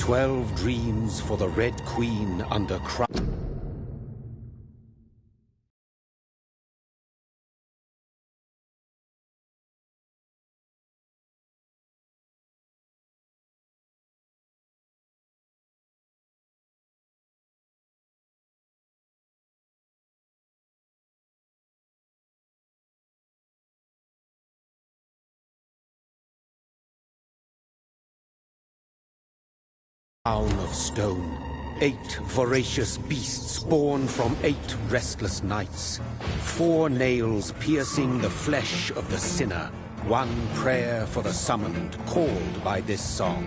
12 dreams for the Red Queen under crown. Town of stone. 8 voracious beasts born from 8 restless nights. 4 nails piercing the flesh of the sinner. 1 prayer for the summoned, called by this song.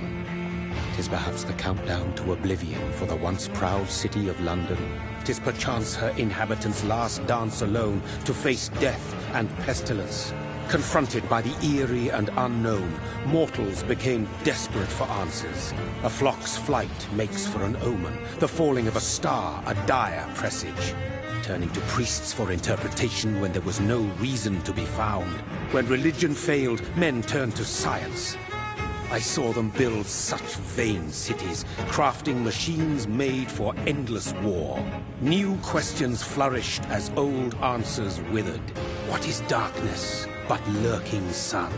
'Tis perhaps the countdown to oblivion for the once proud city of London. 'Tis perchance her inhabitants' last dance alone to face death and pestilence. Confronted by the eerie and unknown, mortals became desperate for answers. A flock's flight makes for an omen, the falling of a star a dire presage. Turning to priests for interpretation when there was no reason to be found. When religion failed, men turned to science. I saw them build such vain cities, crafting machines made for endless war. New questions flourished as old answers withered. What is darkness but lurking sun?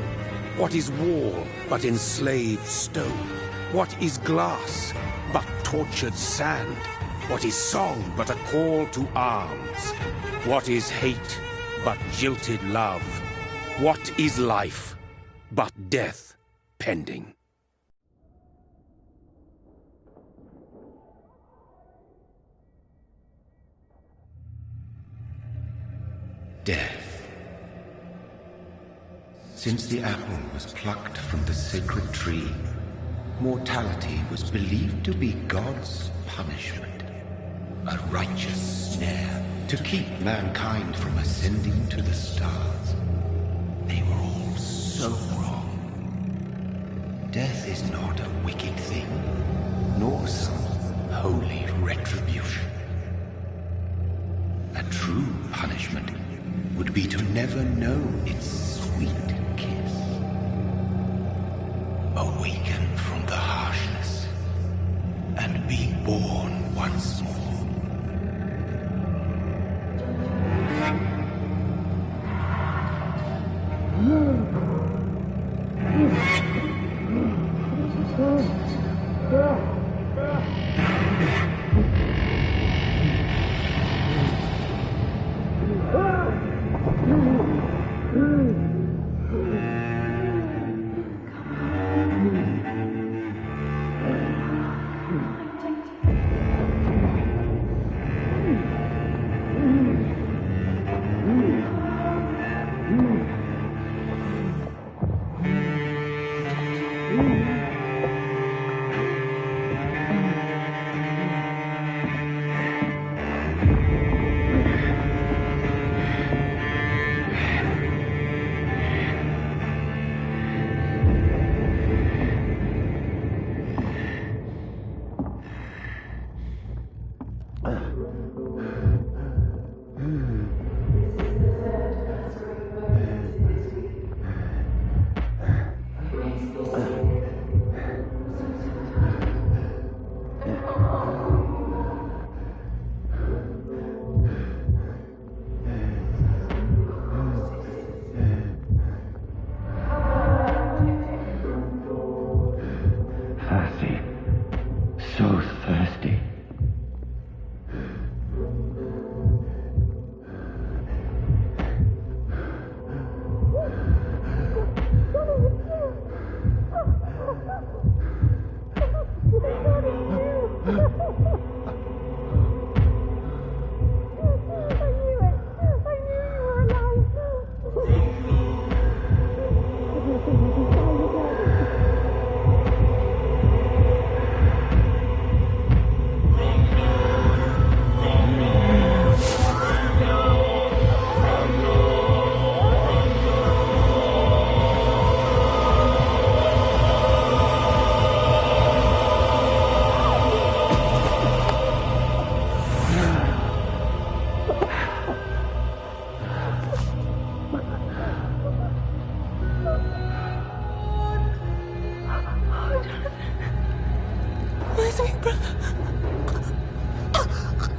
What is wall but enslaved stone? What is glass but tortured sand? What is song but a call to arms? What is hate but jilted love? What is life but death pending? Death. Since the apple was plucked from the sacred tree, mortality was believed to be God's punishment. A righteous snare to keep mankind from ascending to the stars. They were all so wrong. Death is not a wicked thing, nor some holy retribution. A true punishment would be to never know its sweet kiss. Awaken from the harshness and be born once more.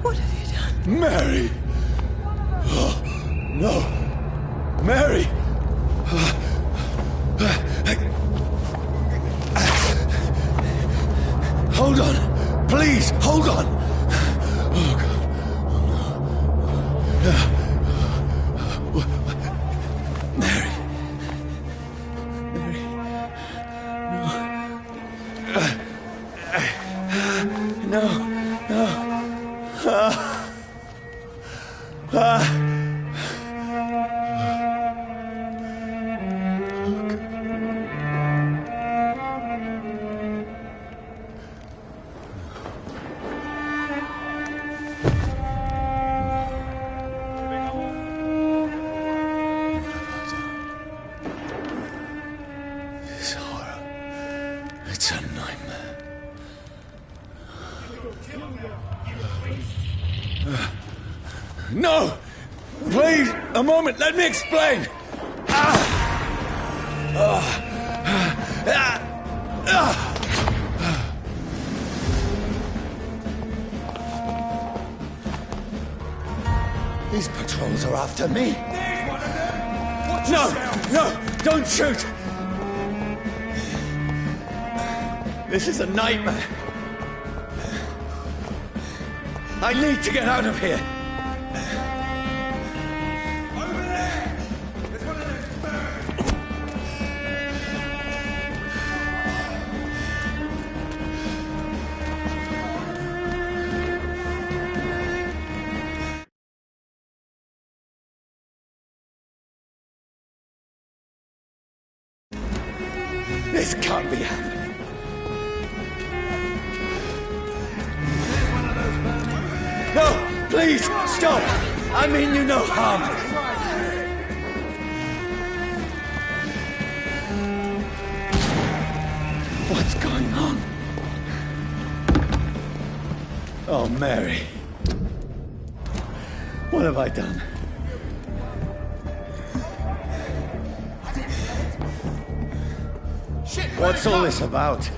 What have you done? Mary! Oh, no! Mary! Hold on! Please, hold on! Oh, God. Mary. Mary. No. No. This horror. It's a nightmare. No! Please, a moment, let me explain! These patrols are after me. No! No! Don't shoot! This is a nightmare. I need to get out of here. Over there! There's one of those birds! This can't be happening. No! Please, stop! I mean you no harm. What's going on? Oh, Mary. What have I done? What's all this about?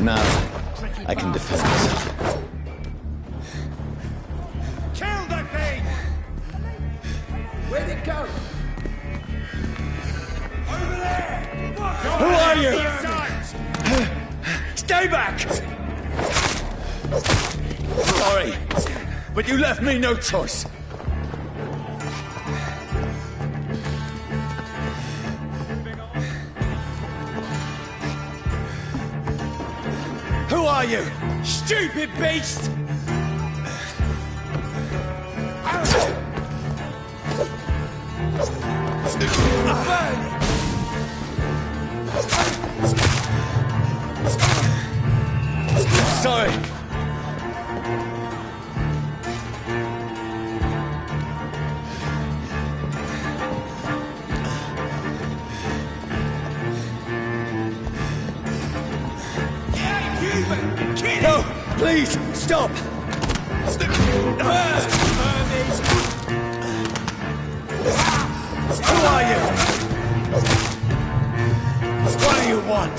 Now, I can defend myself. Kill the thing! Where'd it go? Over there! Who are you? Stay back! Sorry, but you left me no choice. Who are you? Stupid beast! Sorry. No, please, stop! Who are you? What do you want?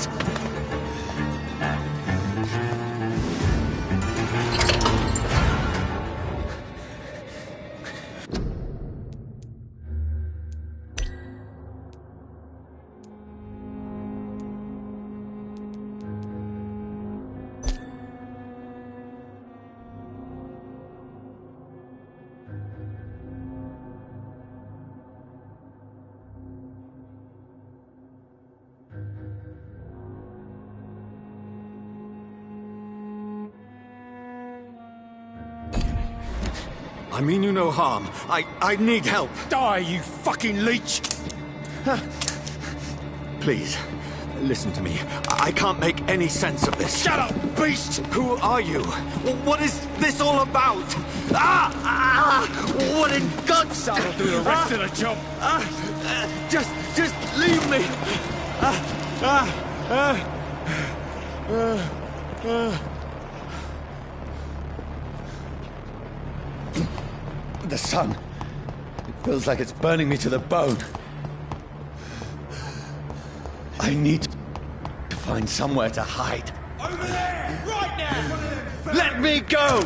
I mean you no harm. I need help. Die, you fucking leech! Please, listen to me. I can't make any sense of this. Shut up, beast! Who are you? What is this all about? What in God's... That'll do the rest of the job. Just leave me. The sun. It feels like it's burning me to the bone. I need to find somewhere to hide. Over there! Right now! Let me go!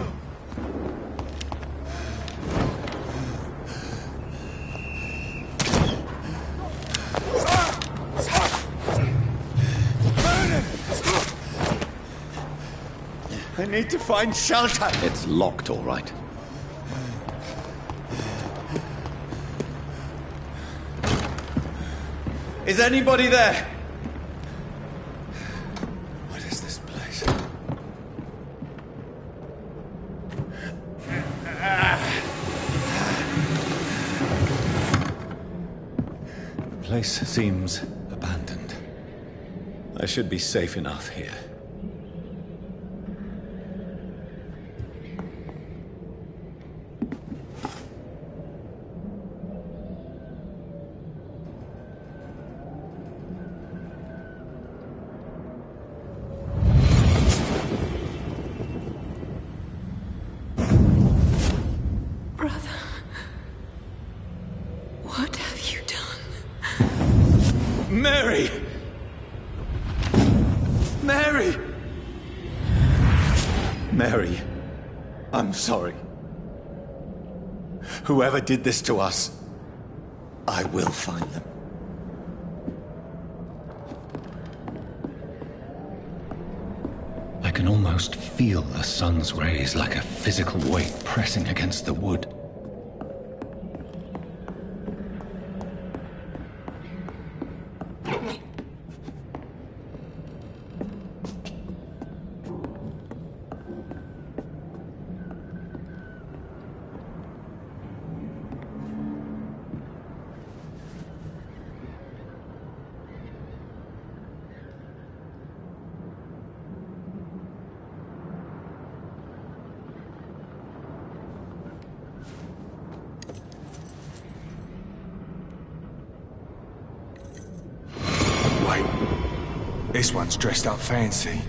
I need to find shelter. It's locked, all right. Is anybody there? What is this place? The place seems abandoned. I should be safe enough here. Mary! Mary! Mary, I'm sorry. Whoever did this to us, I will find them. I can almost feel the sun's rays like a physical weight pressing against the wood. This one's dressed up fancy.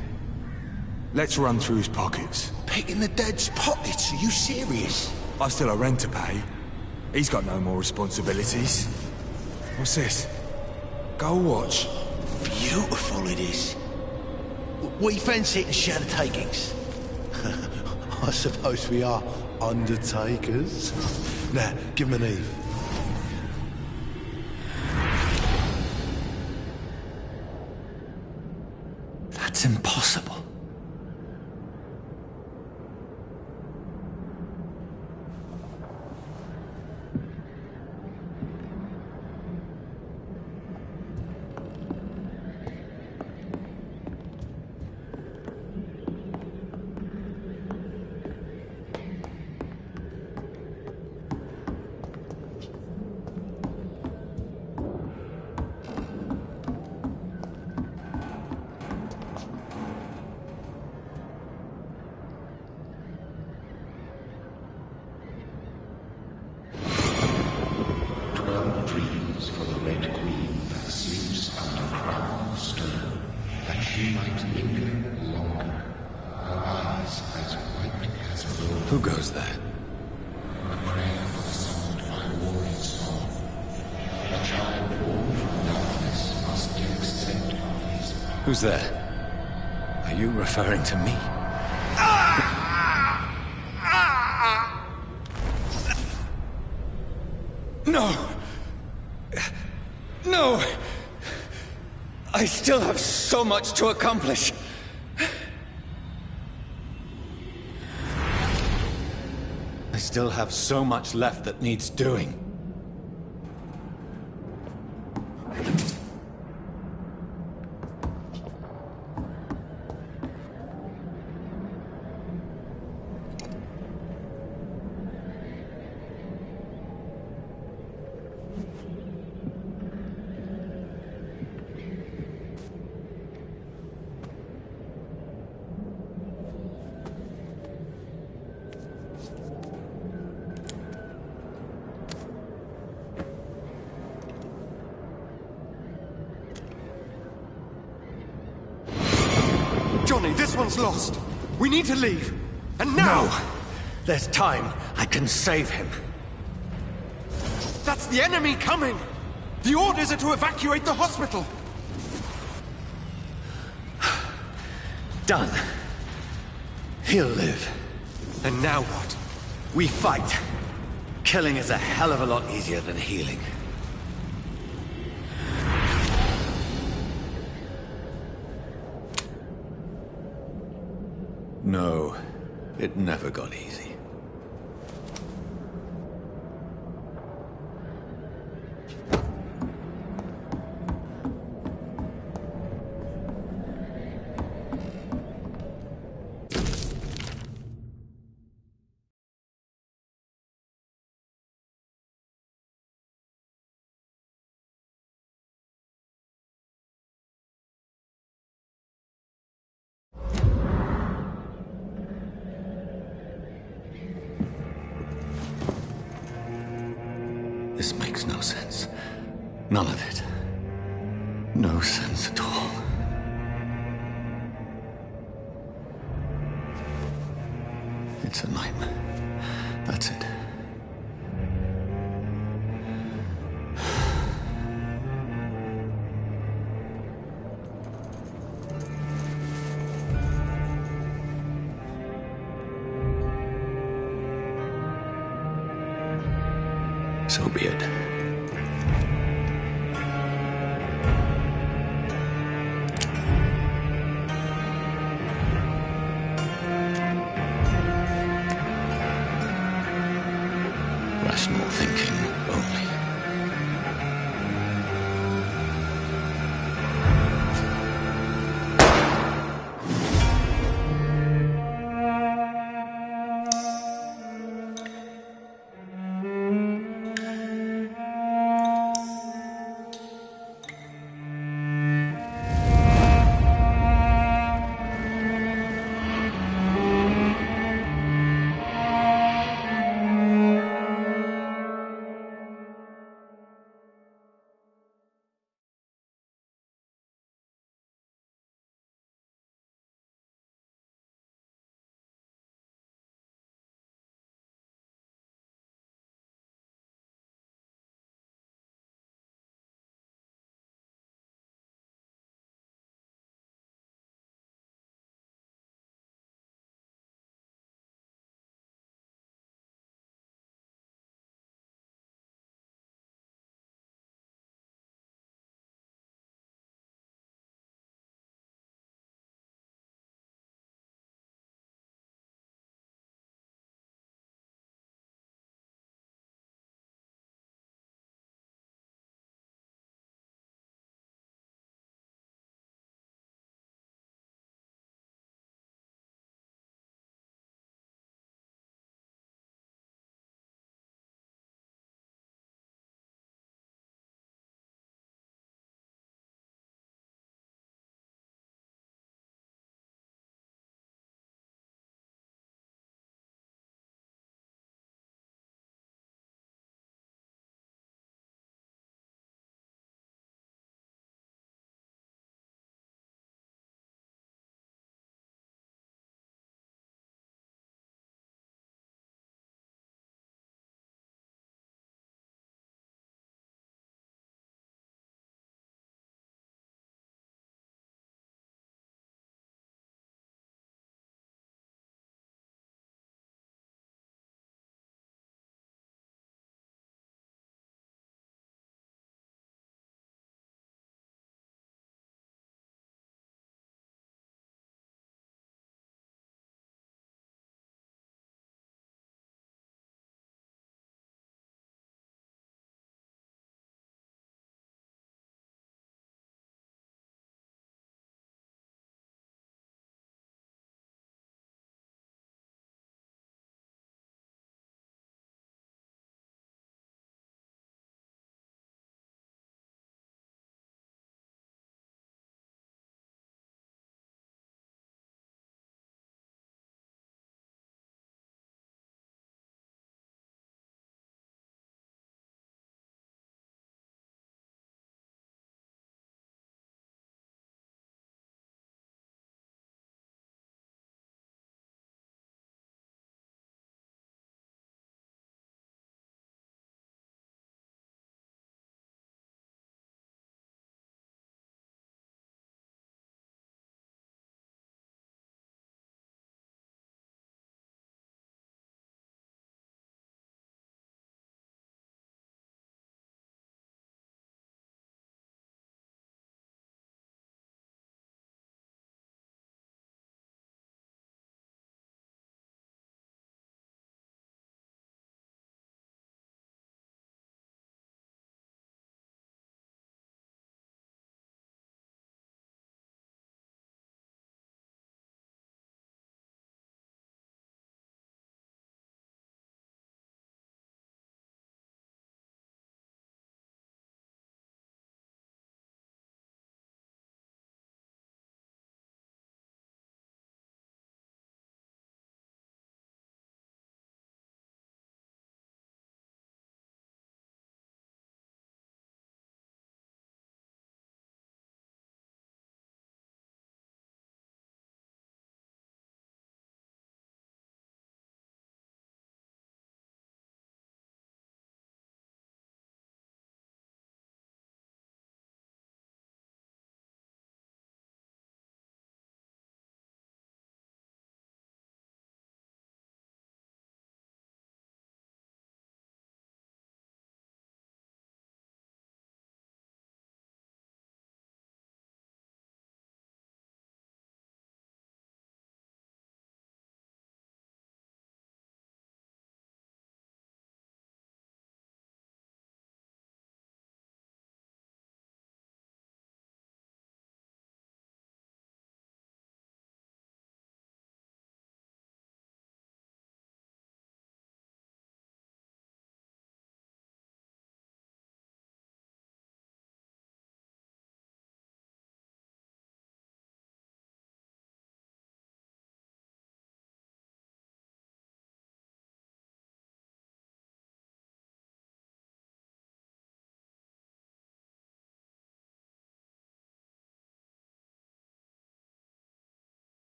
Let's run through his pockets. Picking the dead's pockets? Are you serious? I've still a rent to pay. He's got no more responsibilities. What's this? Gold watch. Beautiful it is. We fancy it and share the takings. I suppose we are undertakers. Now, give him an Eve. That's impossible. Who goes there? A prayer for the soul to find warrior soul. A child born from darkness must give accept of his power. Who's there? Are you referring to me? No! No! I still have so much to accomplish. I still have so much left that needs doing. Johnny, this one's lost. We need to leave. And now! No! There's time. I can save him. That's the enemy coming! The orders are to evacuate the hospital! Done. He'll live. And now what? We fight. Killing is a hell of a lot easier than healing. No, it never got easy. This makes no sense. None of it. No sense at all. It's a nightmare. That's it. So be it. Rational thinking only.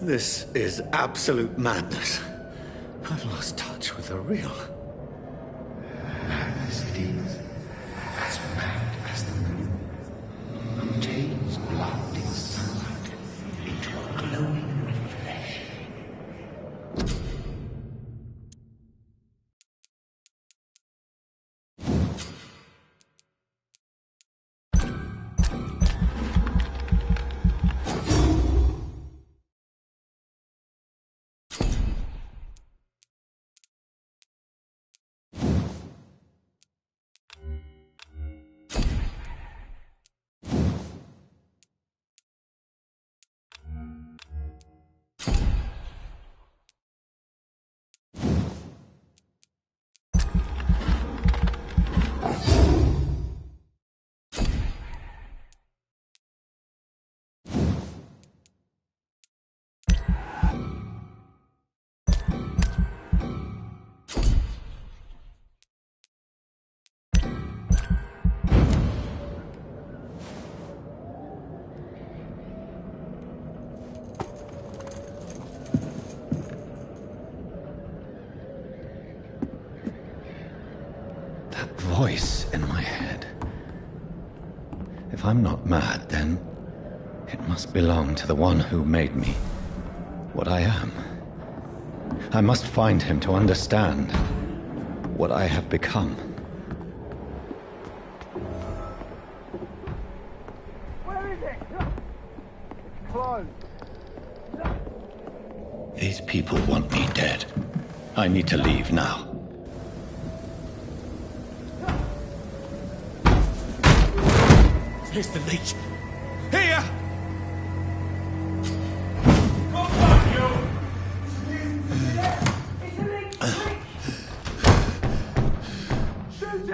This is absolute madness. I've lost touch with the real. Madness it is. As mad as the moon. Who takes blinding sunlight into a glowing reflection. Voice in my head. If I'm not mad, then it must belong to the one who made me what I am. I must find him to understand what I have become. Where is it? Close. These people want me dead. I need to leave now. Here's the leech. Here!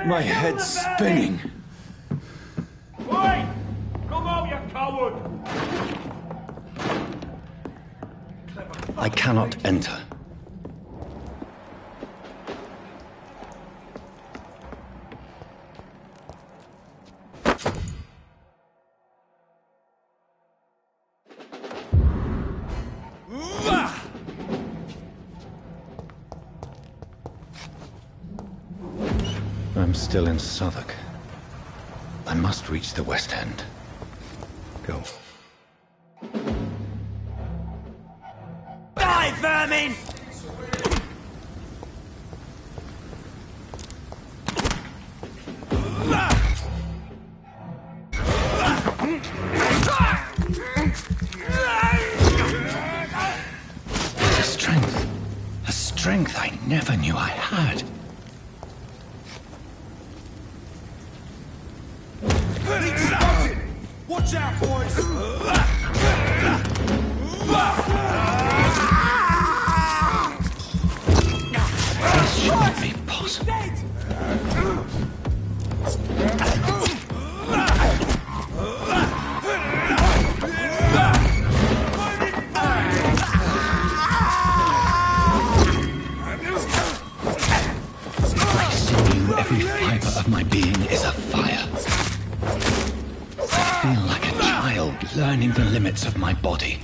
My head's spinning. Oi! Come out, you coward! I cannot enter. I'm still in Southwark. I must reach the West End. Go. Die, vermin! A strength I never knew I had. Watch out, boys! This shouldn't be possible. My sinew, every fiber of my being is afire. I feel like a child learning the limits of my body.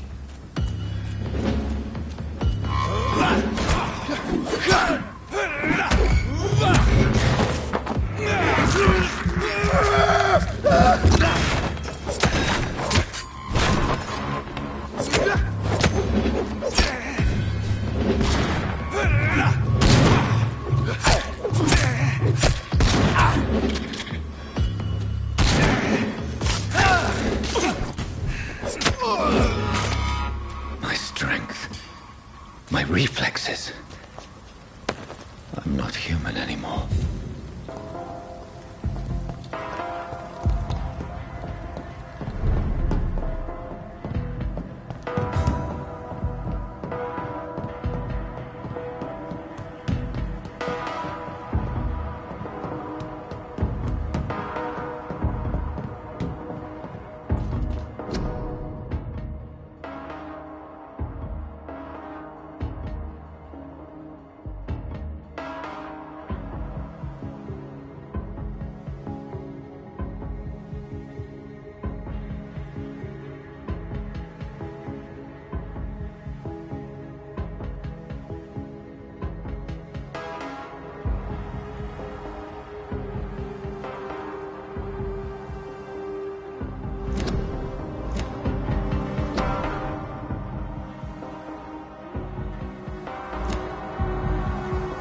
My strength, my reflexes. I'm not human anymore.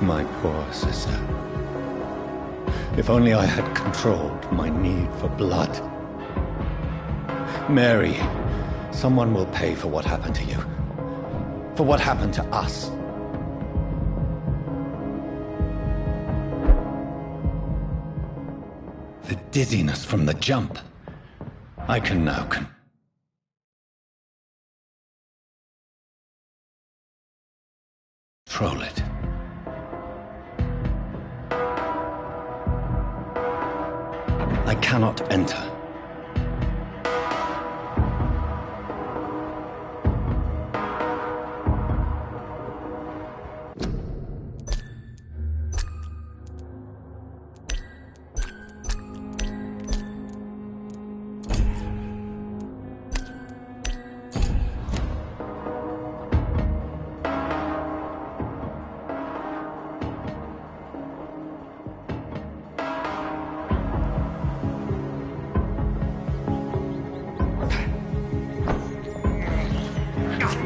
My poor sister. If only I had controlled my need for blood. Mary, someone will pay for what happened to you. For what happened to us. The dizziness from the jump. I can now control it. I cannot enter.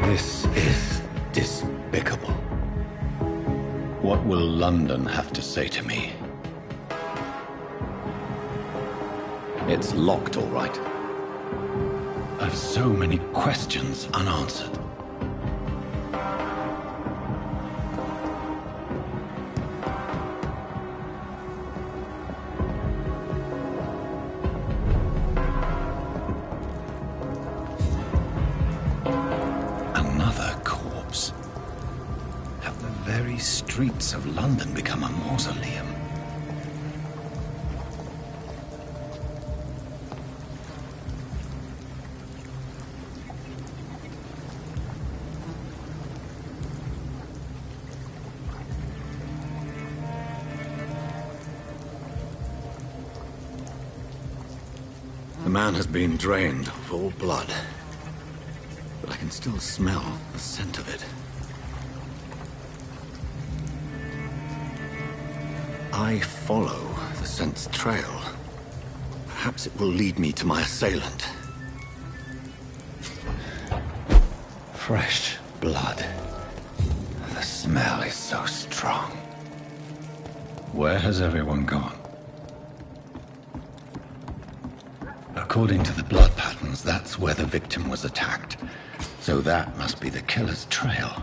This is despicable. What will London have to say to me? It's locked, all right. I've so many questions unanswered. Streets of London become a mausoleum. The man has been drained of all blood, but I can still smell the scent of it. I follow the scent's trail. Perhaps it will lead me to my assailant. Fresh blood. The smell is so strong. Where has everyone gone? According to the blood patterns, that's where the victim was attacked. So that must be the killer's trail.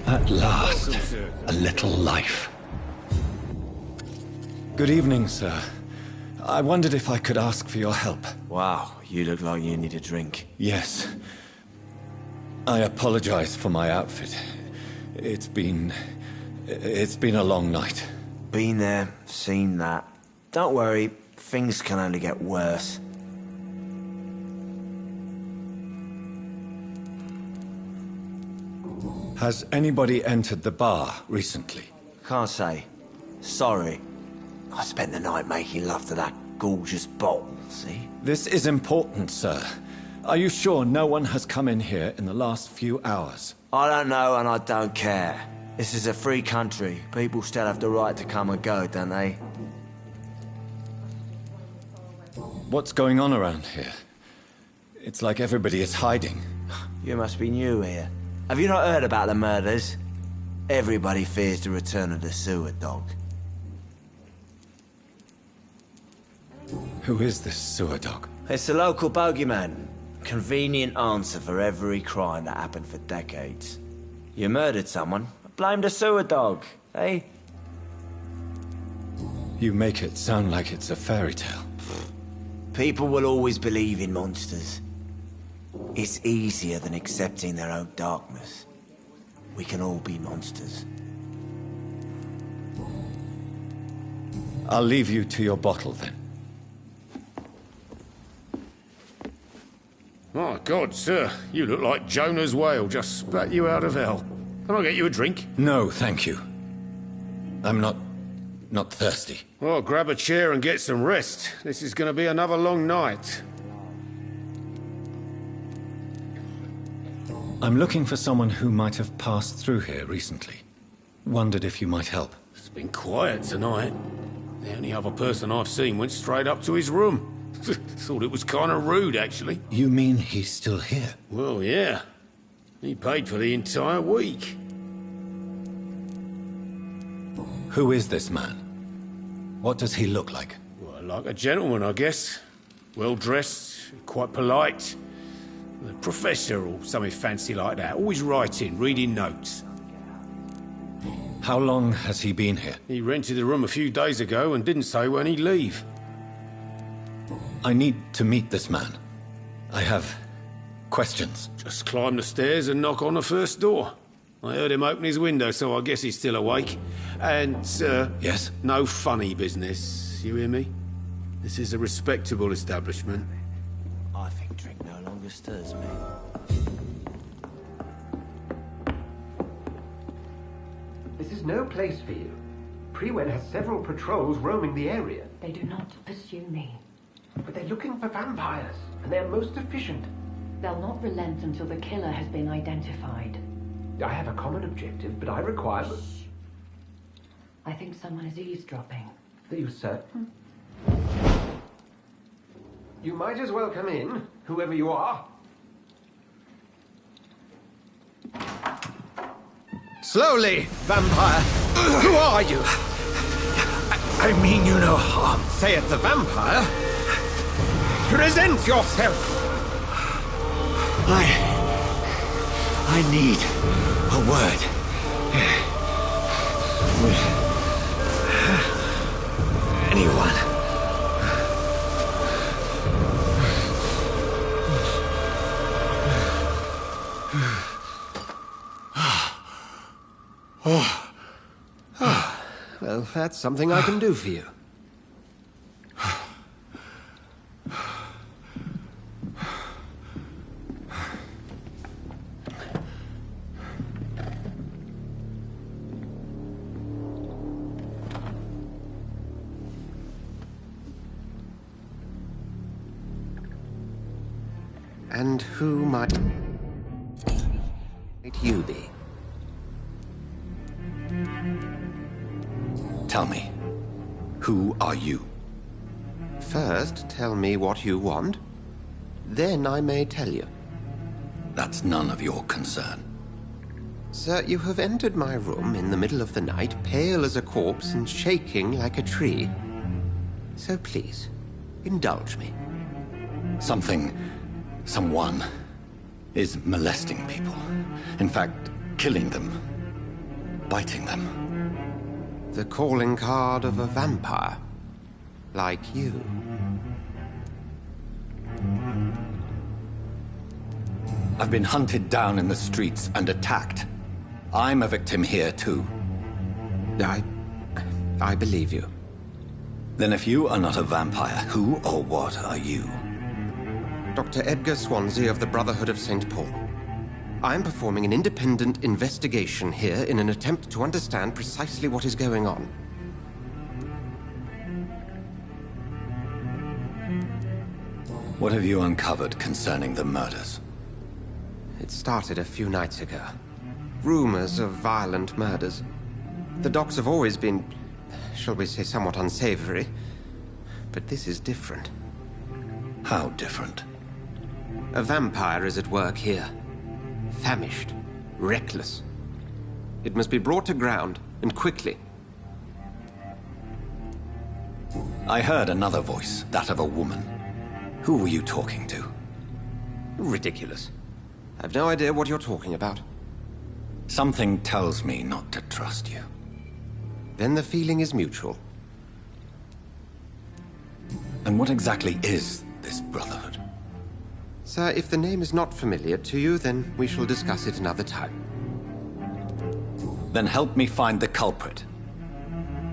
At last, a little life. Good evening, sir. I wondered if I could ask for your help. Wow, you look like you need a drink. Yes. I apologize for my outfit. It's been a long night. Been there, seen that. Don't worry, things can only get worse. Has anybody entered the bar recently? Can't say. Sorry. I spent the night making love to that gorgeous bottle, see? This is important, sir. Are you sure no one has come in here in the last few hours? I don't know and I don't care. This is a free country. People still have the right to come and go, don't they? What's going on around here? It's like everybody is hiding. You must be new here. Have you not heard about the murders? Everybody fears the return of the sewer dog. Who is this sewer dog? It's the local bogeyman. Convenient answer for every crime that happened for decades. You murdered someone, blame the sewer dog, eh? You make it sound like it's a fairy tale. People will always believe in monsters. It's easier than accepting their own darkness. We can all be monsters. I'll leave you to your bottle, then. My God, sir, you look like Jonah's whale just spat you out of hell. Can I get you a drink? No, thank you. I'm not thirsty. Well, grab a chair and get some rest. This is going to be another long night. I'm looking for someone who might have passed through here recently. Wondered if you might help. It's been quiet tonight. The only other person I've seen went straight up to his room. Thought it was kind of rude, actually. You mean he's still here? Well, yeah. He paid for the entire week. Who is this man? What does he look like? Well, like a gentleman, I guess. Well-dressed, quite polite. A professor or something fancy like that. Always writing, reading notes. How long has he been here? He rented the room a few days ago and didn't say when he'd leave. I need to meet this man. I have questions. Just climb the stairs and knock on the first door. I heard him open his window, so I guess he's still awake. And, Yes? no funny business. You hear me? This is a respectable establishment. I think drink no longer stirs me. This is no place for you. Prewen has several patrols roaming the area. They do not pursue me. But they're looking for vampires, and they're most efficient. They'll not relent until the killer has been identified. I have a common objective, but I require... I think someone is eavesdropping. Are you certain? You might as well come in, whoever you are. Slowly, vampire! Who are you? I mean you no harm. Saith the vampire. Present yourself! I need a word. With anyone. Well, that's something I can do for you. And who might you be? Tell me, who are you? First, tell me what you want. Then I may tell you. That's none of your concern. Sir, you have entered my room in the middle of the night, pale as a corpse and shaking like a tree. So please, indulge me. Someone is molesting people. In fact, killing them. Biting them. The calling card of a vampire. Like you. I've been hunted down in the streets and attacked. I'm a victim here, too. I believe you. Then if you are not a vampire, who or what are you? Dr. Edgar Swansea of the Brotherhood of St. Paul. I'm performing an independent investigation here in an attempt to understand precisely what is going on. What have you uncovered concerning the murders? It started a few nights ago. Rumors of violent murders. The docks have always been, shall we say, somewhat unsavory. But this is different. How different? A vampire is at work here. Famished. Reckless. It must be brought to ground, and quickly. I heard another voice, that of a woman. Who were you talking to? Ridiculous. I've no idea what you're talking about. Something tells me not to trust you. Then the feeling is mutual. And what exactly is this brotherhood? Sir, if the name is not familiar to you, then we shall discuss it another time. Then help me find the culprit.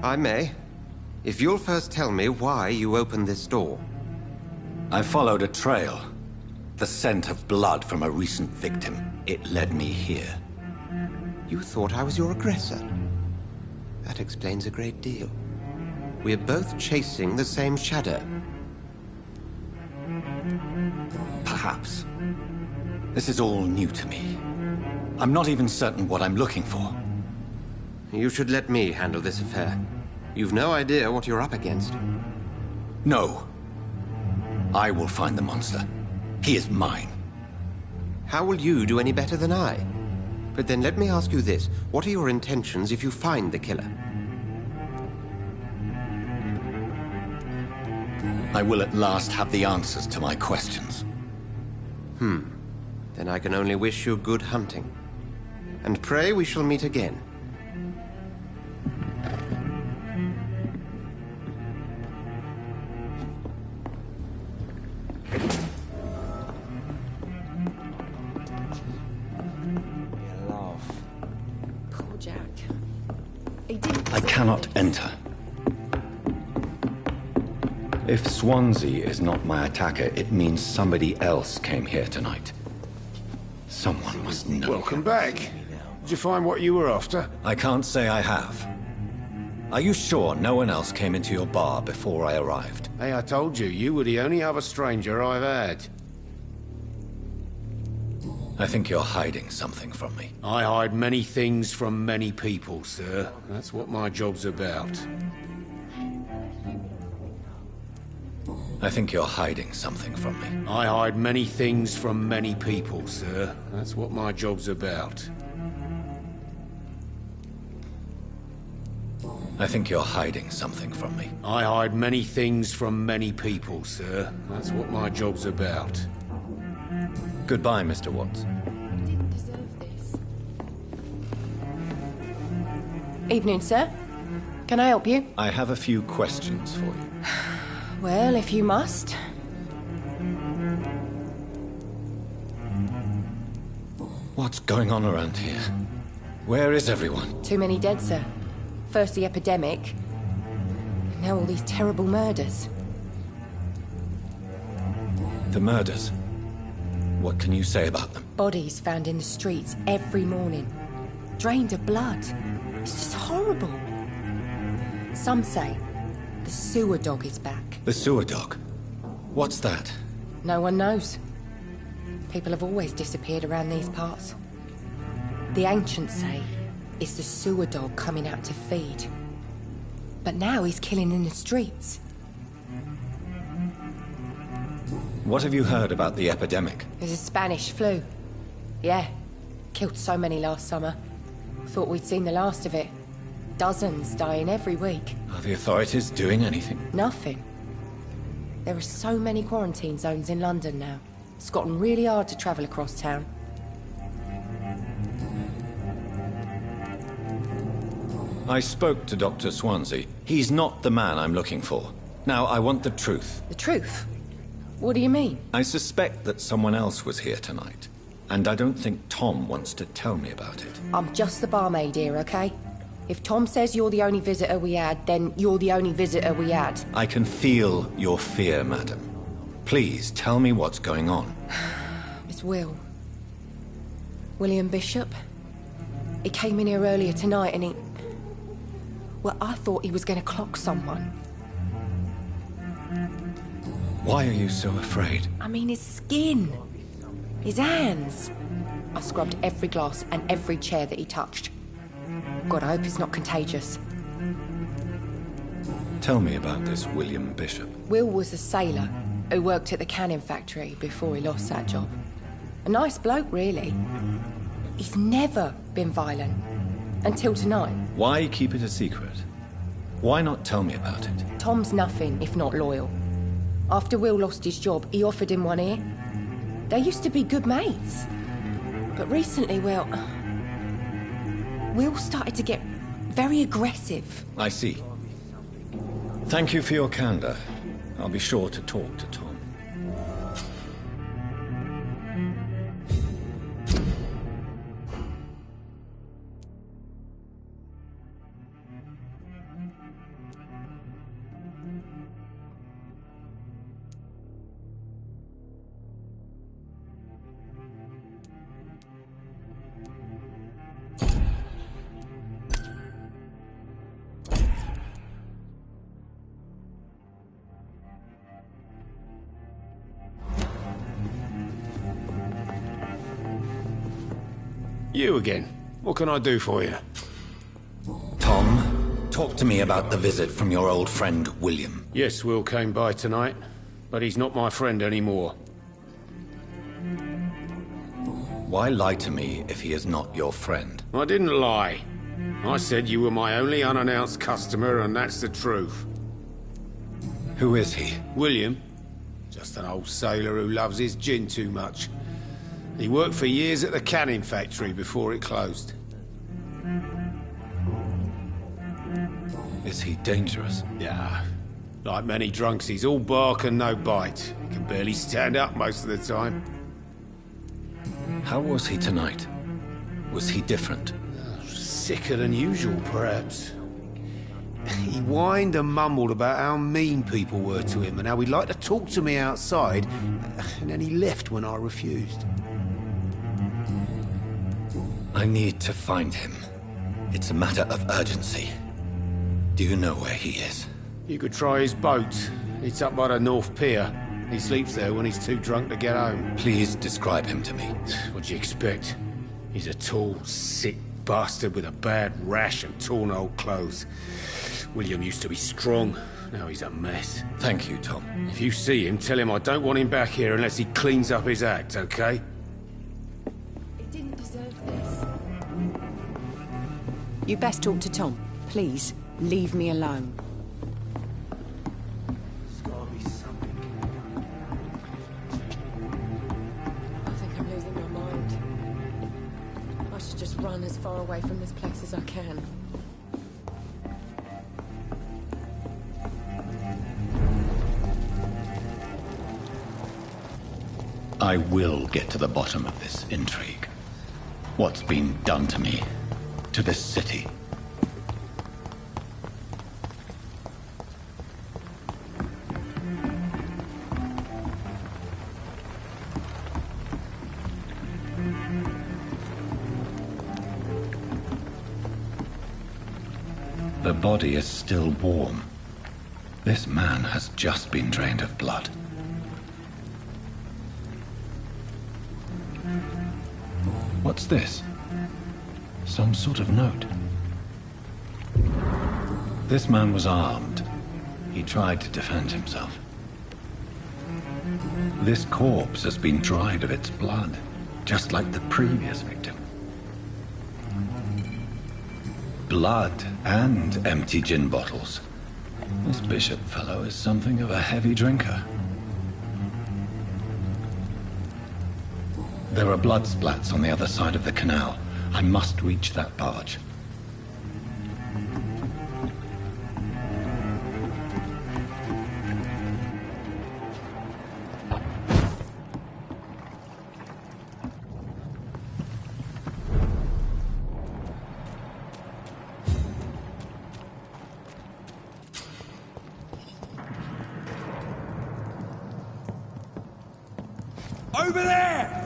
I may. If you'll first tell me why you opened this door. I followed a trail. The scent of blood from a recent victim. It led me here. You thought I was your aggressor. That explains a great deal. We're both chasing the same shadow. Perhaps. This is all new to me. I'm not even certain what I'm looking for. You should let me handle this affair. You've no idea what you're up against. No. I will find the monster. He is mine. How will you do any better than I? But then let me ask you this. What are your intentions if you find the killer? I will at last have the answers to my questions. Then I can only wish you good hunting. And pray we shall meet again. Poor Jack. I cannot enter. If Swansea is not my attacker, it means somebody else came here tonight. Someone must know. Welcome back. Did you find what you were after? I can't say I have. Are you sure no one else came into your bar before I arrived? Hey, I told you, you were the only other stranger I've had. I think you're hiding something from me. I hide many things from many people, sir. That's what my job's about. I think you're hiding something from me. I hide many things from many people, sir. That's what my job's about. I think you're hiding something from me. I hide many things from many people, sir. That's what my job's about. Goodbye, Mr. Watts. Didn't deserve this. Evening, sir. Can I help you? I have a few questions for you. Well, if you must. What's going on around here? Where is everyone? Too many dead, sir. First the epidemic, now all these terrible murders. The murders? What can you say about them? Bodies found in the streets every morning. Drained of blood. It's just horrible. Some say the sewer dog is back. The sewer dog? What's that? No one knows. People have always disappeared around these parts. The ancients say it's the sewer dog coming out to feed. But now he's killing in the streets. What have you heard about the epidemic? There's a Spanish flu. Yeah. Killed so many last summer. Thought we'd seen the last of it. Dozens dying every week. Are the authorities doing anything? Nothing. There are so many quarantine zones in London now. It's gotten really hard to travel across town. I spoke to Dr. Swansea. He's not the man I'm looking for. Now, I want the truth. The truth? What do you mean? I suspect that someone else was here tonight. And I don't think Tom wants to tell me about it. I'm just the barmaid here, okay? If Tom says you're the only visitor we had, then you're the only visitor we had. I can feel your fear, madam. Please, tell me what's going on. It's Will. William Bishop. He came in here earlier tonight and he... Well, I thought he was going to clock someone. Why are you so afraid? I mean, his skin. His hands. I scrubbed every glass and every chair that he touched. God, I hope it's not contagious. Tell me about this William Bishop. Will was a sailor who worked at the canning factory before he lost that job. A nice bloke, really. He's never been violent. Until tonight. Why keep it a secret? Why not tell me about it? Tom's nothing if not loyal. After Will lost his job, he offered him one ear. They used to be good mates. But recently, well... Will started to get very aggressive. I see. Thank you for your candor. I'll be sure to talk to Tom. You again. What can I do for you? Tom, talk to me about the visit from your old friend, William. Yes, Will came by tonight, but he's not my friend anymore. Why lie to me if he is not your friend? I didn't lie. I said you were my only unannounced customer, and that's the truth. Who is he? William. Just an old sailor who loves his gin too much. He worked for years at the canning factory before it closed. Is he dangerous? Yeah. Like many drunks, he's all bark and no bite. He can barely stand up most of the time. How was he tonight? Was he different? Sicker than usual, perhaps. He whined and mumbled about how mean people were to him and how he'd like to talk to me outside, and then he left when I refused. I need to find him. It's a matter of urgency. Do you know where he is? You could try his boat. It's up by the North Pier. He sleeps there when he's too drunk to get home. Please describe him to me. What'd you expect? He's a tall, sick bastard with a bad rash and torn old clothes. William used to be strong. Now he's a mess. Thank you, Tom. If you see him, tell him I don't want him back here unless he cleans up his act, okay? It didn't deserve this. You best talk to Tom. Please, leave me alone. I think I'm losing my mind. I should just run as far away from this place as I can. I will get to the bottom of this intrigue. What's been done to me, to this city. The body is still warm. This man has just been drained of blood. What's this? Some sort of note. This man was armed. He tried to defend himself. This corpse has been dried of its blood, just like the previous victim. Blood and empty gin bottles. This bishop fellow is something of a heavy drinker. There are blood splats on the other side of the canal. I must reach that barge. Over there!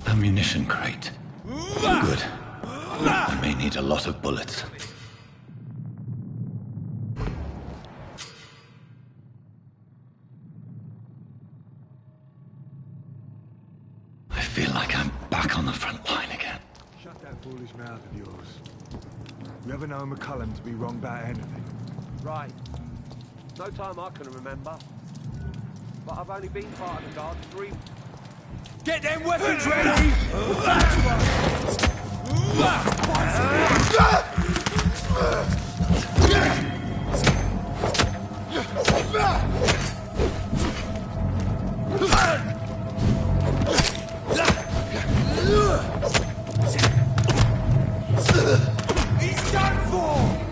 Ammunition crate. Good. I may need a lot of bullets. I feel like I'm back on the front line again. Shut that foolish mouth of yours. You ever know McCullum to be wrong about anything? Right. No time I can remember. But I've only been part of the guard 3... Get them weapons ready! He's done for!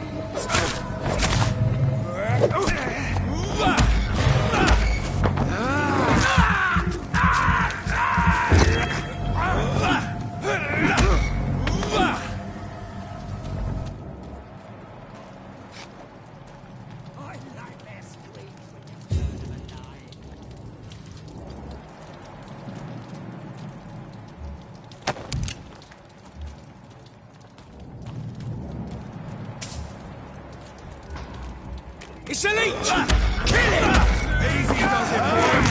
It's a leech! Kill him! Easy does it, boys!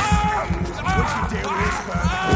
We should deal with this first.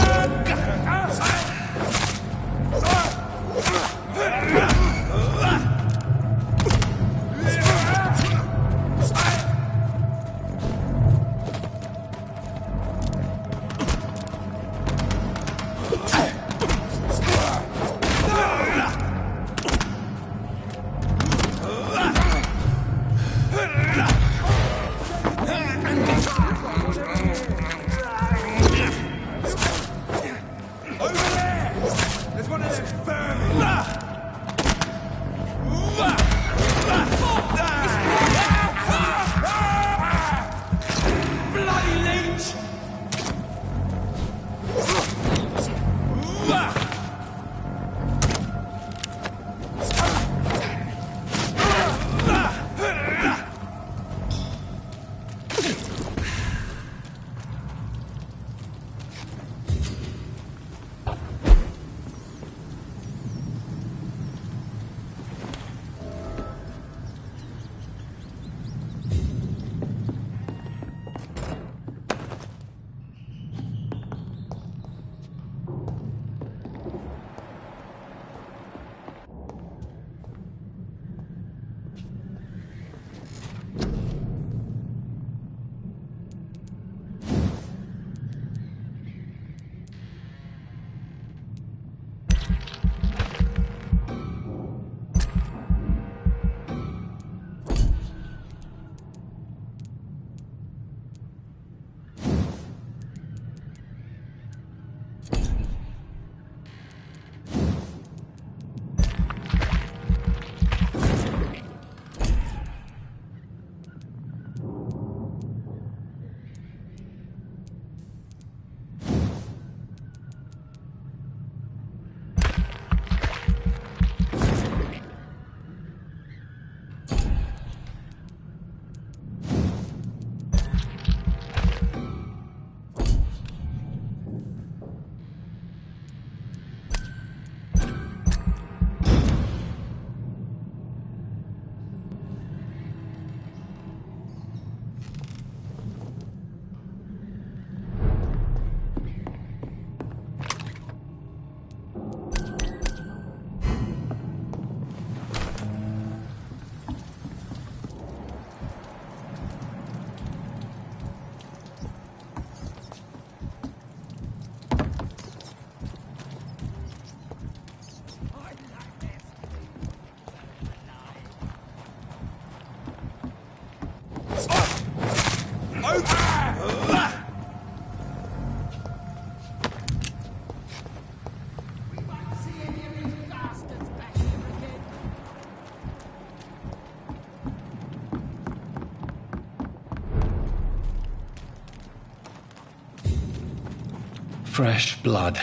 Fresh blood.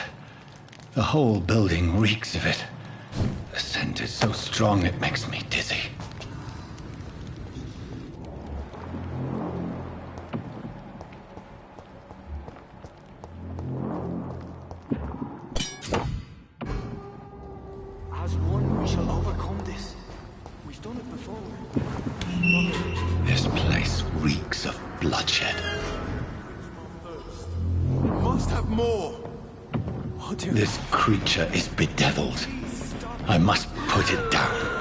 The whole building reeks of it. The scent is so strong it makes me dizzy. As one, we shall overcome this. We've done it before. This place reeks of bloodshed. Must have more. This creature is bedeviled. I must put it down.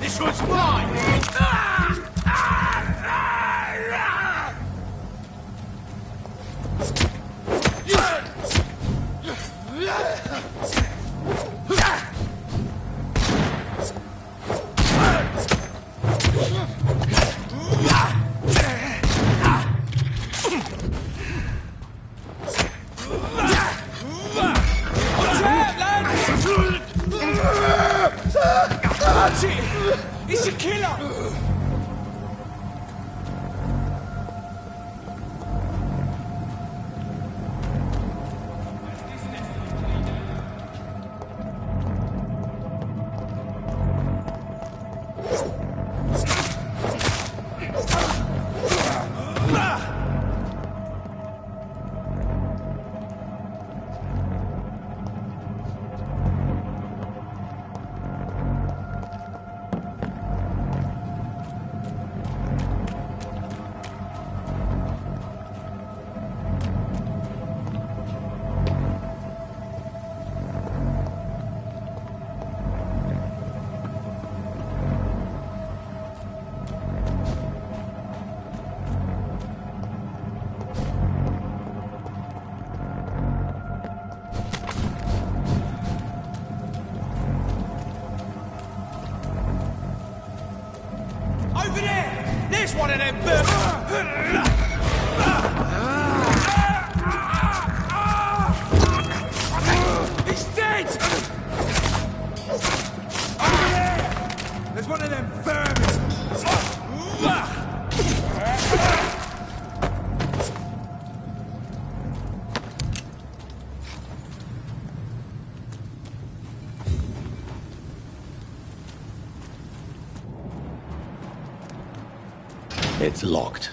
This one's mine! That's it! It's a killer! Over there! There's one of them He's dead! Over there! There's one of them vermin! It's locked.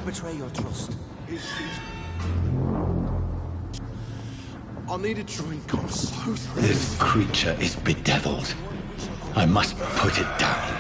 Betray your trust. I need a drink, I'm so thirsty. This creature is bedeviled. I must put it down.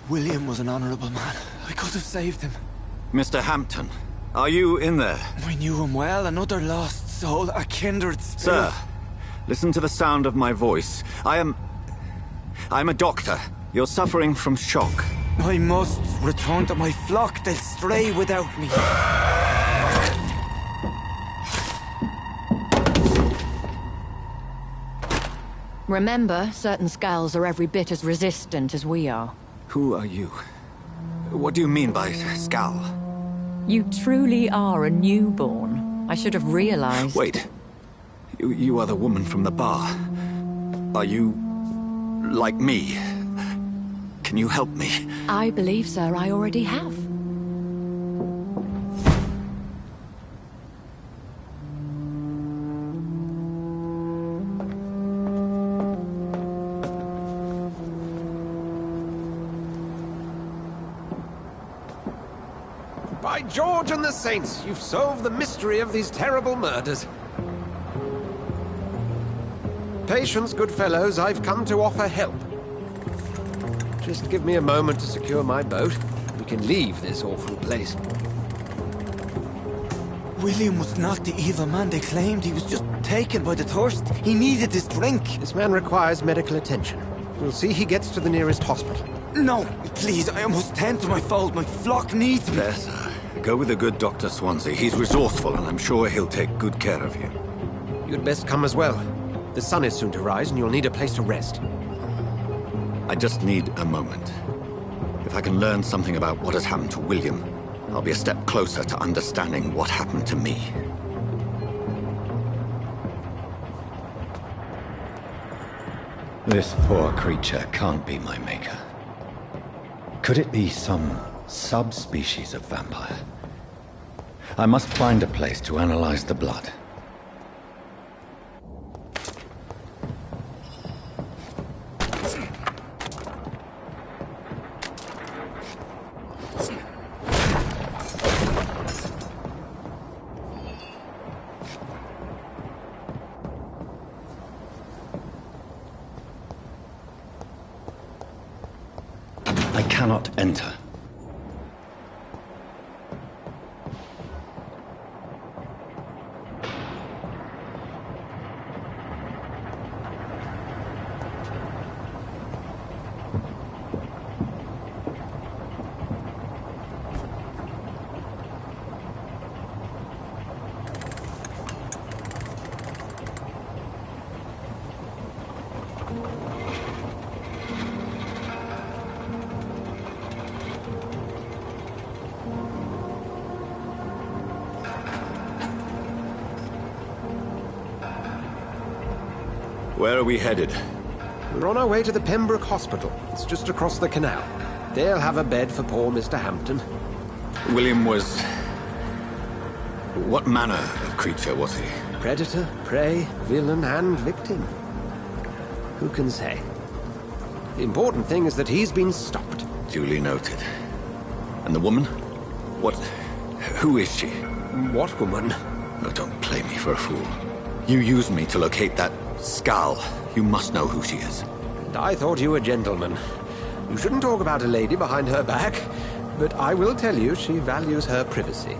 William was an honorable man. I could have saved him. Mr. Hampton, are you in there? I knew him well, another lost soul, a kindred spirit. Sir, listen to the sound of my voice. I'm a doctor. You're suffering from shock. I must return to my flock. They'll stray without me. Remember, certain skulls are every bit as resistant as we are. Who are you? What do you mean by skull? You truly are a newborn. I should have realized. Wait. You are the woman from the bar. Are you... like me? Can you help me? I believe, sir, I already have. By George and the Saints, you've solved the mystery of these terrible murders. Patience, good fellows, I've come to offer help. Just give me a moment to secure my boat. We can leave this awful place. William was not the evil man they claimed. He was just taken by the thirst. He needed this drink. This man requires medical attention. We'll see he gets to the nearest hospital. No, please, I must tend to my fold. My flock needs me. Yes, sir. Go with the good Dr. Swansea. He's resourceful, and I'm sure he'll take good care of you. You'd best come as well. The sun is soon to rise, and you'll need a place to rest. I just need a moment. If I can learn something about what has happened to William, I'll be a step closer to understanding what happened to me. This poor creature can't be my maker. Could it be some subspecies of vampire? I must find a place to analyze the blood. I cannot enter. Where are we headed? We're on our way to the Pembroke Hospital. It's just across the canal. They'll have a bed for poor Mr. Hampton. William was... what manner of creature was he? Predator, prey, villain, and victim. Who can say? The important thing is that he's been stopped. Duly noted. And the woman? What... who is she? What woman? Oh, don't play me for a fool. You used me to locate that skull. You must know who she is. And I thought you a gentleman. You shouldn't talk about a lady behind her back, but I will tell you she values her privacy.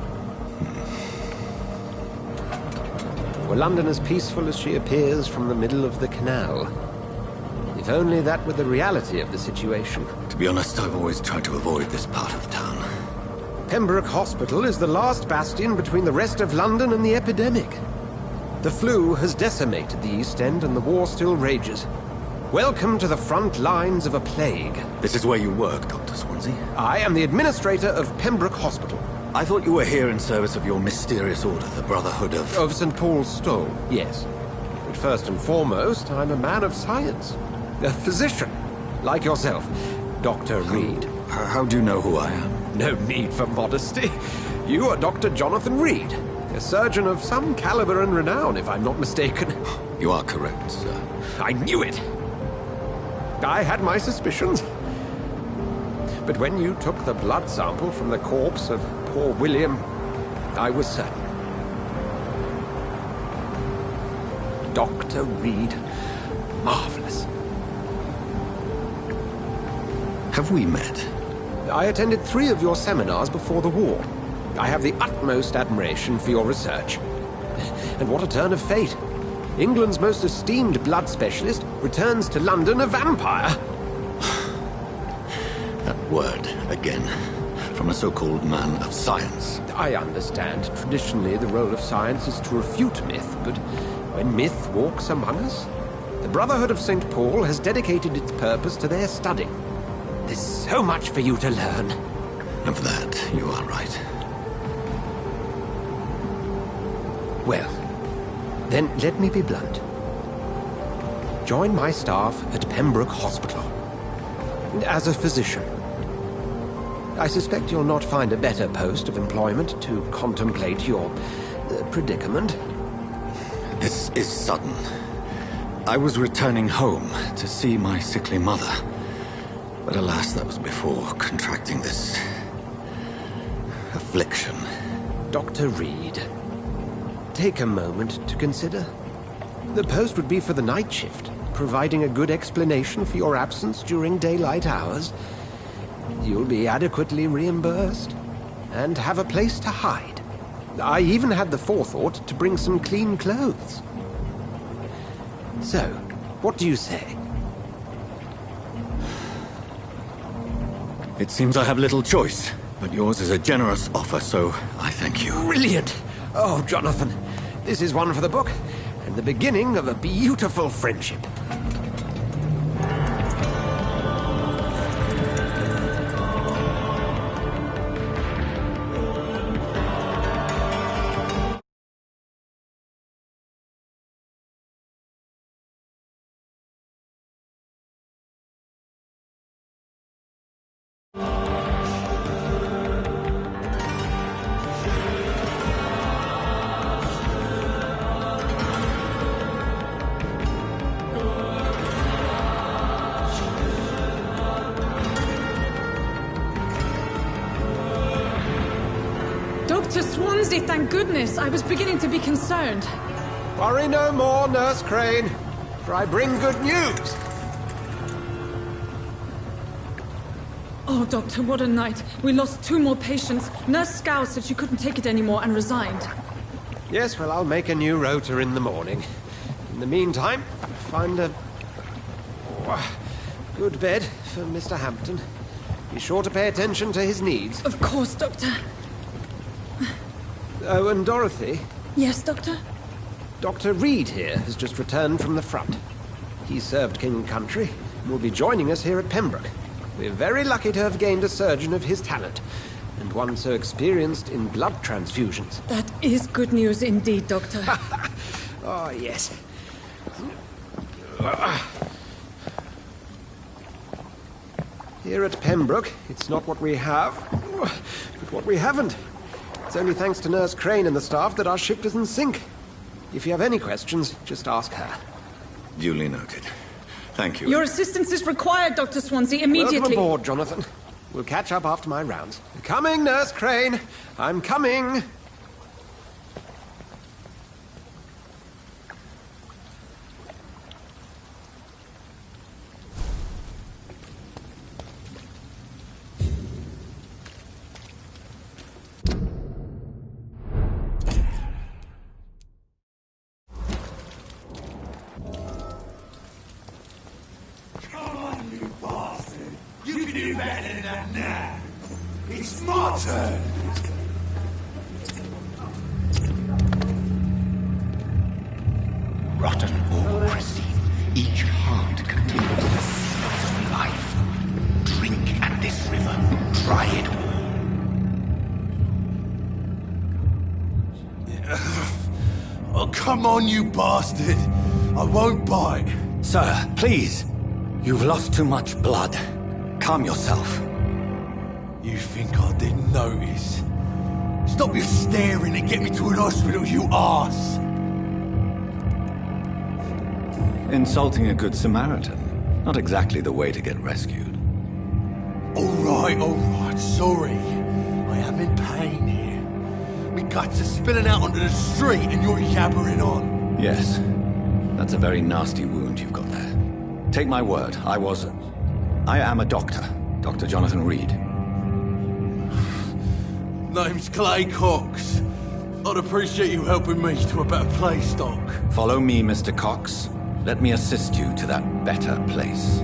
Were London as peaceful as she appears from the middle of the canal? If only that were the reality of the situation. To be honest, I've always tried to avoid this part of town. Pembroke Hospital is the last bastion between the rest of London and the epidemic. The flu has decimated the East End and the war still rages. Welcome to the front lines of a plague. This is where you work, Dr. Swansea? I am the administrator of Pembroke Hospital. I thought you were here in service of your mysterious order, the Brotherhood of... Of St. Paul's Stole, yes. But first and foremost, I'm a man of science. A physician, like yourself, Dr. Reed. How do you know who I am? No need for modesty. You are Dr. Jonathan Reed, a surgeon of some caliber and renown, if I'm not mistaken. You are correct, sir. I knew it! I had my suspicions. But when you took the blood sample from the corpse of poor William, I was certain. Dr. Reed, marvelous. Have we met? I attended 3 of your seminars before the war. I have the utmost admiration for your research. And what a turn of fate. England's most esteemed blood specialist returns to London a vampire. That word, again, from a so-called man of science. I understand. Traditionally, the role of science is to refute myth, but when myth walks among us, the Brotherhood of St. Paul has dedicated its purpose to their study. There's so much for you to learn. Of that, you are right. Well, then let me be blunt. Join my staff at Pembroke Hospital. As a physician. I suspect you'll not find a better post of employment to contemplate your predicament. This is sudden. I was returning home to see my sickly mother. But alas, that was before contracting this affliction. Dr. Reed, take a moment to consider. The post would be for the night shift, providing a good explanation for your absence during daylight hours. You'll be adequately reimbursed, and have a place to hide. I even had the forethought to bring some clean clothes. So, what do you say? It seems I have little choice, but yours is a generous offer, so I thank you. Brilliant! Oh, Jonathan, this is one for the book, and the beginning of a beautiful friendship. Dr. Swansea, thank goodness. I was beginning to be concerned. Worry no more, Nurse Crane, for I bring good news. Oh, Doctor, what a night. We lost 2 more patients. Nurse Scow said she couldn't take it anymore and resigned. Yes, well, I'll make a new rota in the morning. In the meantime, find a good bed for Mr. Hampton. Be sure to pay attention to his needs. Of course, Doctor. Oh, and Dorothy? Yes, Doctor? Dr. Reed here has just returned from the front. He served King and Country and will be joining us here at Pembroke. We're very lucky to have gained a surgeon of his talent, and one so experienced in blood transfusions. That is good news indeed, Doctor. Oh, yes. Here at Pembroke, it's not what we have, but what we haven't. It's only thanks to Nurse Crane and the staff that our ship doesn't sink. If you have any questions, just ask her. Duly noted. Thank you. Your assistance is required, Dr. Swansea, immediately. Welcome aboard, Jonathan. We'll catch up after my rounds. Coming, Nurse Crane. I'm coming. It's my turn! Rotten or pristine, each heart contains the seeds of life. Drink at this river, try it all. Oh, come on, you bastard! I won't bite. Sir, please. You've lost too much blood. Calm yourself. You think I didn't notice? Stop your staring and get me to an hospital, you arse! Insulting a good Samaritan. Not exactly the way to get rescued. Alright, sorry. I am in pain here. My guts are spilling out onto the street and you're yabbering on. Yes. That's a very nasty wound you've got there. Take my word, I am a doctor. Dr. Jonathan Reed. Name's Clay Cox. I'd appreciate you helping me to a better place, Doc. Follow me, Mr. Cox. Let me assist you to that better place.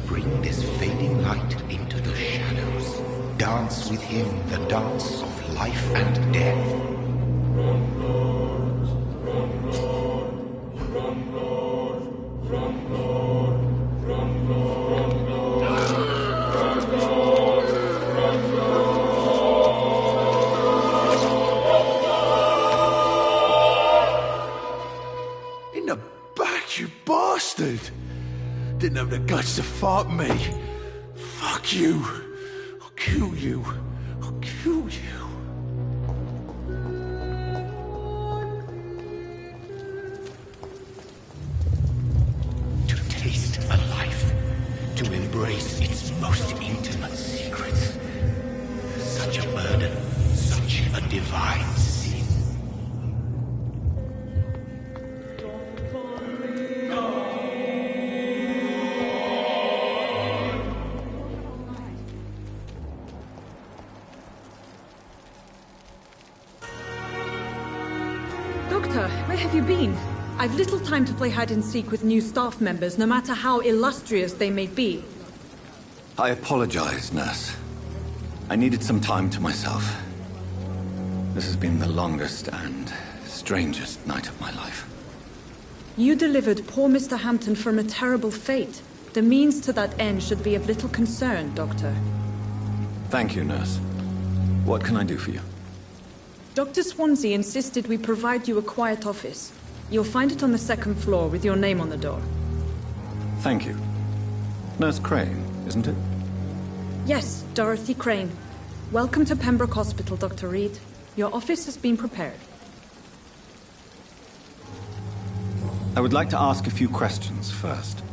Bring this fading light into the shadows. Dance with him the dance of life and death. bastard! Didn't have the guts to fight me. Fuck you. I'll kill you. I'll kill you. To taste a life, to embrace its most intimate secrets. Such a burden, such a divine sin. Doctor, where have you been? I've little time to play hide-and-seek with new staff members, no matter how illustrious they may be. I apologize, nurse. I needed some time to myself. This has been the longest and strangest night of my life. You delivered poor Mr. Hampton from a terrible fate. The means to that end should be of little concern, Doctor. Thank you, nurse. What can I do for you? Dr. Swansea insisted we provide you a quiet office. You'll find it on the second floor with your name on the door. Thank you. Nurse Crane, isn't it? Yes, Dorothy Crane. Welcome to Pembroke Hospital, Dr. Reed. Your office has been prepared. I would like to ask a few questions first.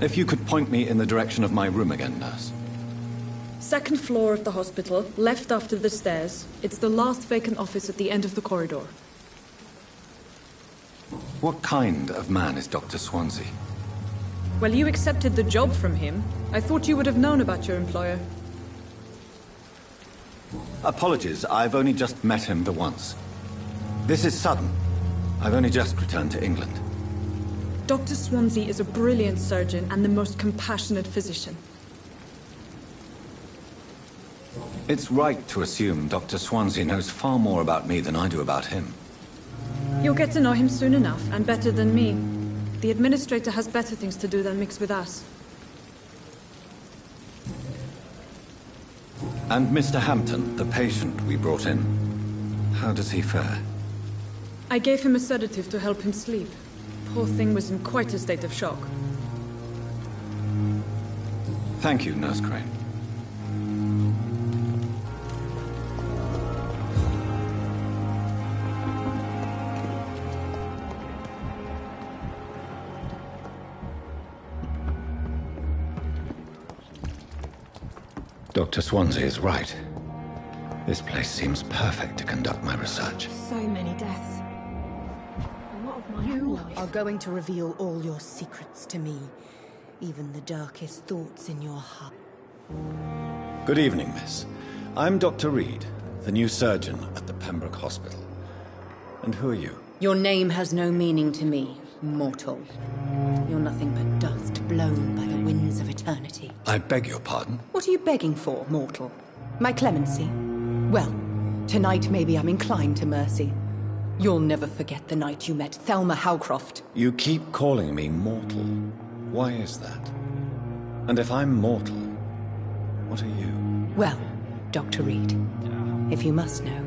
If you could point me in the direction of my room again, nurse. Second floor of the hospital, left after the stairs. It's the last vacant office at the end of the corridor. What kind of man is Dr. Swansea? Well, you accepted the job from him. I thought you would have known about your employer. Apologies, I've only just met him the once. This is sudden. I've only just returned to England. Dr. Swansea is a brilliant surgeon and the most compassionate physician. It's right to assume Dr. Swansea knows far more about me than I do about him. You'll get to know him soon enough, and better than me. The administrator has better things to do than mix with us. And Mr. Hampton, the patient we brought in, how does he fare? I gave him a sedative to help him sleep. Poor thing was in quite a state of shock. Thank you, Nurse Crane. Dr. Swansea is right. This place seems perfect to conduct my research. So many deaths. You are going to reveal all your secrets to me. Even the darkest thoughts in your heart. Good evening, miss. I'm Dr. Reed, the new surgeon at the Pembroke Hospital. And who are you? Your name has no meaning to me, mortal. You're nothing but dust blown by the winds of eternity. I beg your pardon? What are you begging for, mortal? My clemency? Well, tonight maybe I'm inclined to mercy. You'll never forget the night you met Thelma Howcroft. You keep calling me mortal. Why is that? And if I'm mortal, what are you? Well, Dr. Reed, if you must know,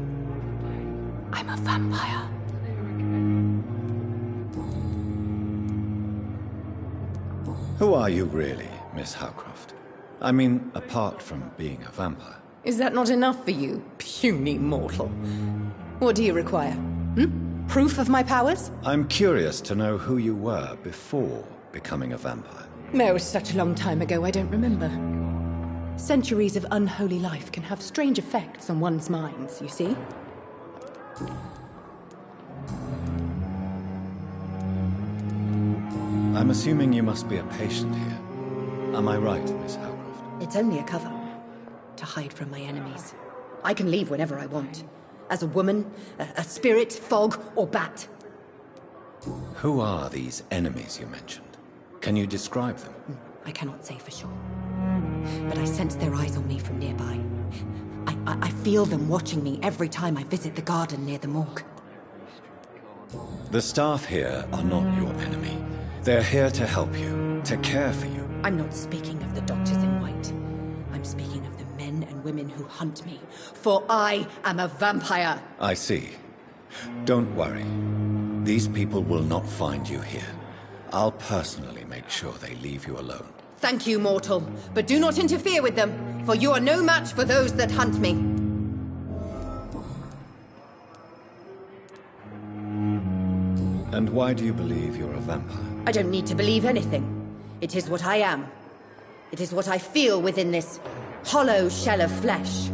I'm a vampire. Who are you really, Miss Howcroft? I mean, apart from being a vampire. Is that not enough for you, puny mortal? What do you require? Proof of my powers? I'm curious to know who you were before becoming a vampire. No, such a long time ago, I don't remember. Centuries of unholy life can have strange effects on one's minds, you see? I'm assuming you must be a patient here. Am I right, Miss Howcroft? It's only a cover. To hide from my enemies. I can leave whenever I want. As a woman, a spirit, fog, or bat. Who are these enemies you mentioned? Can you describe them? I cannot say for sure. But I sense their eyes on me from nearby. I feel them watching me every time I visit the garden near the morgue. The staff here are not your enemy. They're here to help you, to care for you. I'm not speaking of the doctors in white. I'm speaking of the men and women who hunt me. For I am a vampire. I see. Don't worry. These people will not find you here. I'll personally make sure they leave you alone. Thank you, mortal, but do not interfere with them, for you are no match for those that hunt me. And why do you believe you're a vampire? I don't need to believe anything. It is what I am. It is what I feel within this hollow shell of flesh.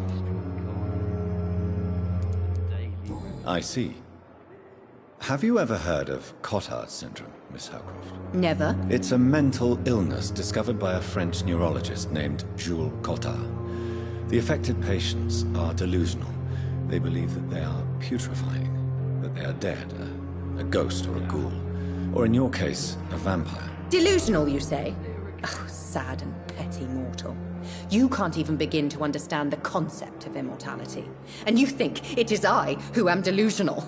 I see. Have you ever heard of Cotard syndrome, Miss Howcroft? Never. It's a mental illness discovered by a French neurologist named Jules Cotard. The affected patients are delusional. They believe that they are putrefying, that they are dead, a ghost or a ghoul, or in your case, a vampire. Delusional, you say? Oh, sad and petty mortal. You can't even begin to understand the concept of immortality. And you think it is I who am delusional.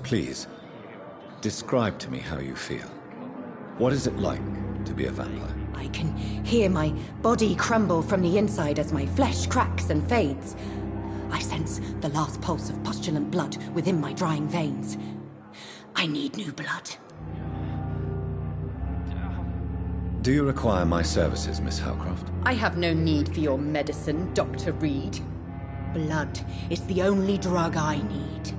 Please, describe to me how you feel. What is it like to be a vampire? I can hear my body crumble from the inside as my flesh cracks and fades. I sense the last pulse of pustulant blood within my drying veins. I need new blood. Do you require my services, Miss Howcroft? I have no need for your medicine, Dr. Reed. Blood is the only drug I need.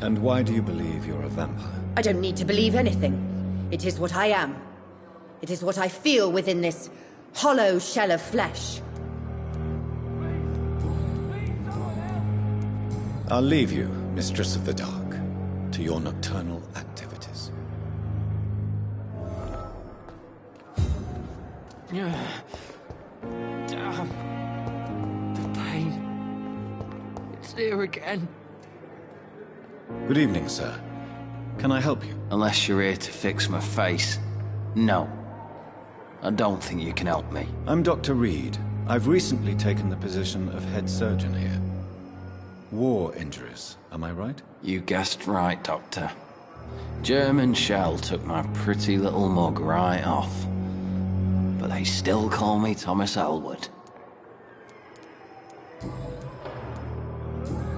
And why do you believe you're a vampire? I don't need to believe anything. It is what I am. It is what I feel within this hollow shell of flesh. I'll leave you, Mistress of the Dark, to your nocturnal activities. Damn. The pain. It's here again. Good evening, sir. Can I help you? Unless you're here to fix my face. No. I don't think you can help me. I'm Dr. Reed. I've recently taken the position of head surgeon here. War injuries, am I right? You guessed right, Doctor. German shell took my pretty little mug right off. But they still call me Thomas Elwood.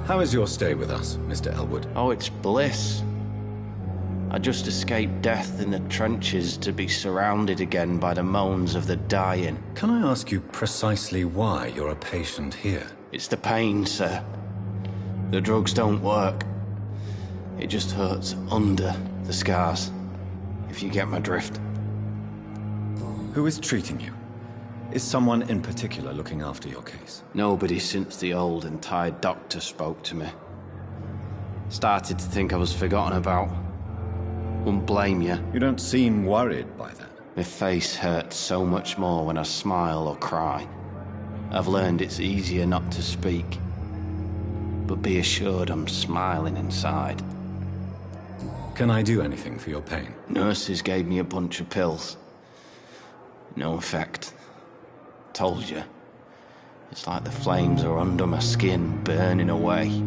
How is your stay with us, Mr. Elwood? Oh, it's bliss. I just escaped death in the trenches to be surrounded again by the moans of the dying. Can I ask you precisely why you're a patient here? It's the pain, sir. The drugs don't work. It just hurts under the scars, if you get my drift. Who is treating you? Is someone in particular looking after your case? Nobody since the old and tired doctor spoke to me. Started to think I was forgotten about. Wouldn't blame you. You don't seem worried by that. My face hurts so much more when I smile or cry. I've learned it's easier not to speak. But be assured I'm smiling inside. Can I do anything for your pain? Nurses gave me a bunch of pills. No effect. Told you. It's like the flames are under my skin, burning away.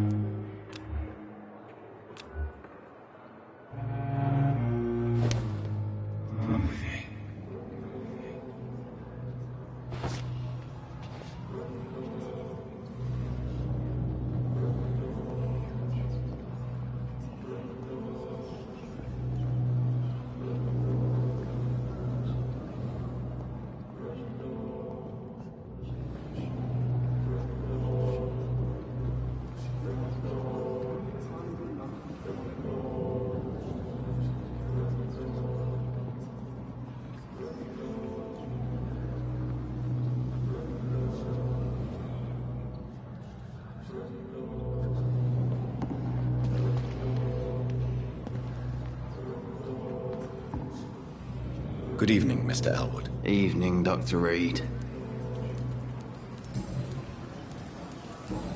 Good evening, Mr. Elwood. Evening, Dr. Reed.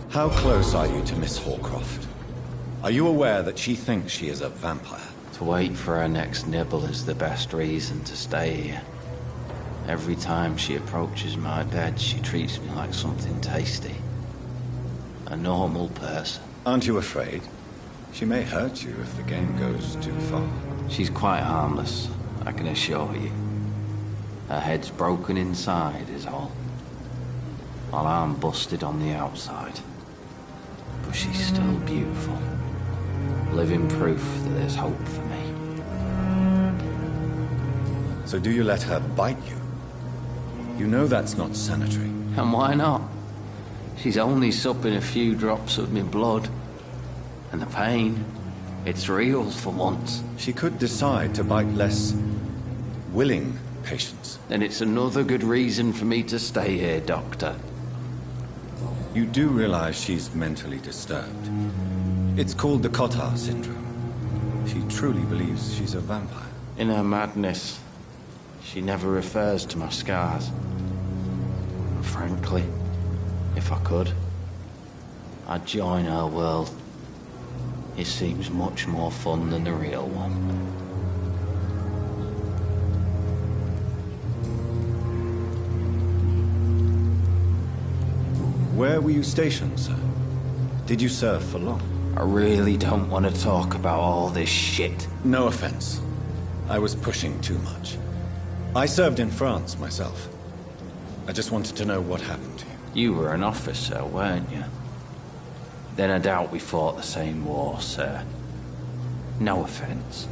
How close are you to Miss Hawcroft? Are you aware that she thinks she is a vampire? To wait for her next nibble is the best reason to stay here. Every time she approaches my bed, she treats me like something tasty. A normal person. Aren't you afraid? She may hurt you if the game goes too far. She's quite harmless, I can assure you. Her head's broken inside is all. While I'm busted on the outside. But she's still beautiful. Living proof that there's hope for me. So do you let her bite you? You know that's not sanitary. And why not? She's only supping a few drops of my blood. And the pain, it's real for once. She could decide to bite less willing patients. Then it's another good reason for me to stay here, Doctor. You do realize she's mentally disturbed. It's called the Cotard syndrome. She truly believes she's a vampire. In her madness, she never refers to my scars. And frankly, if I could, I'd join her world. It seems much more fun than the real one. Where were you stationed, sir? Did you serve for long? I really don't want to talk about all this shit. No offense. I was pushing too much. I served in France myself. I just wanted to know what happened to you. You were an officer, weren't you? Then I doubt we fought the same war, sir. No offense.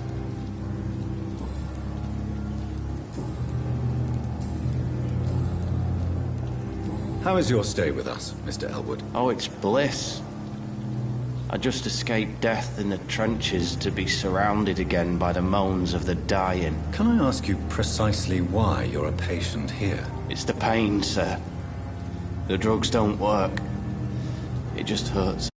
How is your stay with us, Mr. Elwood? Oh, it's bliss. I just escaped death in the trenches to be surrounded again by the moans of the dying. Can I ask you precisely why you're a patient here? It's the pain, sir. The drugs don't work. It just hurts